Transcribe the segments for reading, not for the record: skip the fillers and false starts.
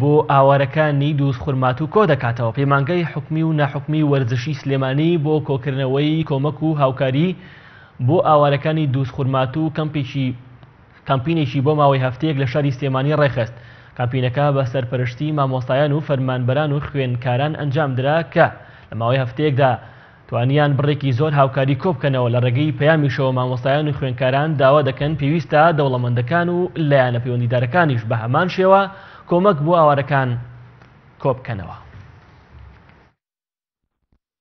بۆ ئاوارەکانی دوزخورماتوو کۆ دەکاتەوە. پەیمانگای حکومی و ناحکومی وەرزشی سلێمانی بۆ کۆکردنەوەی کۆمەک و هاوکاری بۆ ئاوارەکانی دوزخورماتوو کەمپینێکی بۆ ماوەی هەفتەیەک لە شاری سلێمانی ڕێخست. کەمپینەکە بە سەرپەرشتی مامۆستایان و فەرمانبەران و خوێندکاران ئەنجام درا کە لە ماوەی هەفتەیەکدا توانیان بڕێکی زۆر هاوکاری کۆ بکەنەوە. لە ڕێگەی پەیامیشەوە مامۆستایان و خوێندکاران داوا دەکەن پێویستە دەوڵەمەندەکان و لایەنە پەیوەندیدارەکانیش بە هەمان شێوە کۆمەک بۆ ئاوارەکان کۆ بکەنەوە.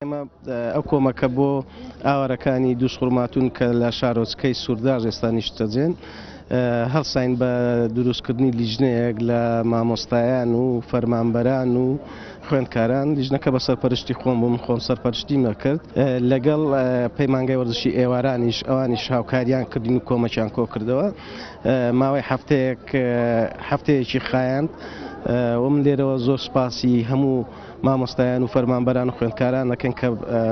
ئێمە ئەو کۆمەکە بۆ ئاوارەکانی دوزخورماتوون کە لە شارۆچکەی سوورداژ ئێستا نیشتەجێن هەڵساین بە دروستکردنی لیژنەیەک لە مامۆستایان و فەرمانبەران و خوێندکاران. لیژنەکە بە سەرپەرشتی خۆم بووم، خۆم سەرپەرشتیم نەکرد لەگەڵ پەیمانگای وەرزشی ئێوارانیش ئەوانیش هاوکاریان کردین و کۆمەکیان کۆ کردەوە. ماوەی هەفتەیەکی خایاند و من لێرەوە زۆر سپاسی هەموو مامۆستایان و فەرمانبەران و خوێندکاران دەکەن کە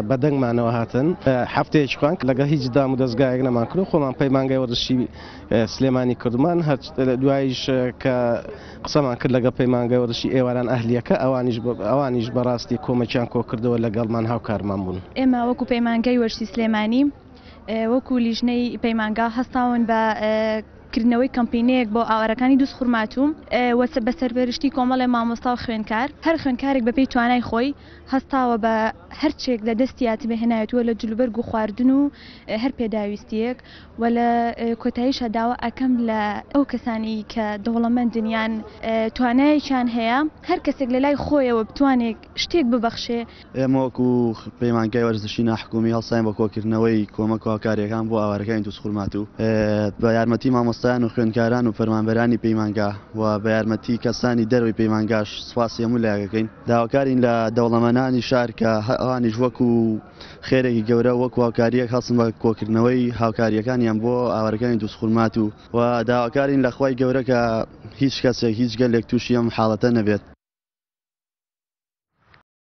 بەدەنگمانەوە هاتن. هەفتەیەکی خوان لەگە هیچ دام و دەستگایەک نەمان کرد، خۆمان پەیمانگای وەرزشی سلێمانی کردمان. دواییش کە قسەمان کرد لەگە پەیمانگای وەرزشی ئێواران ئەهلیەکە ئەوانیش بەڕاستی کۆمەکیان کۆ کردەوە لەگەڵمان هاوکارمان بوون. ئێمە وەکو پەیمانگای وەرزشی سلێمانی وەکو لیژنەی پەیمانگا هەستاون بە کردنەوەی کەمپینەیەک بۆ ئاوارەکانی دوزخورماتوو بە سەرپەرشتی کۆمەڵی مامۆستا و خوێندکار. هەر خوێندکارێک بەپێی توانای خۆی هەستاوە بە هەرچێک لە دەستیاتی بەهێنایەتوە لە جلوبەرگ و خواردن و هەر پێداویستیەک و لە کۆتاییشە داوا ئەکەم لە ئەو کەسانی کە دەوڵەمەندن یان توانایەکیان هەیە هەر کەسێک لە لای خۆیەوە بتوانێت شتێک ببەخشێ. ئێمە وەکو پەیمانگای وەرزشی ناحکومی هەڵساین بە کۆکردنەوەی کۆمەک و هاوکاریەکان بۆ ئاوارەکانی دوزخورماتوو بە یارمەتی مامۆستایان و خوێندکاران و فەرمانبەرانی پەیمانگا و بە یارمەتی کەسانی دەروی پەیمانگاش سوپاسی هەموو لایەکەین. داواکارین لە دەوڵەمەندانی شار کە ئەوانیش وەکو خێرێکی گەورە وەکو هاوکاریەک هەڵسن بە کۆکردنەوەی هاوکاریەکانیان بۆ ئاوارەکانی دوزخورماتوو و داواکارین لە خوای گەورە کە هیچ کەسێک هیچ گەلێک تووشی ئەم حاڵەتە نەبێت.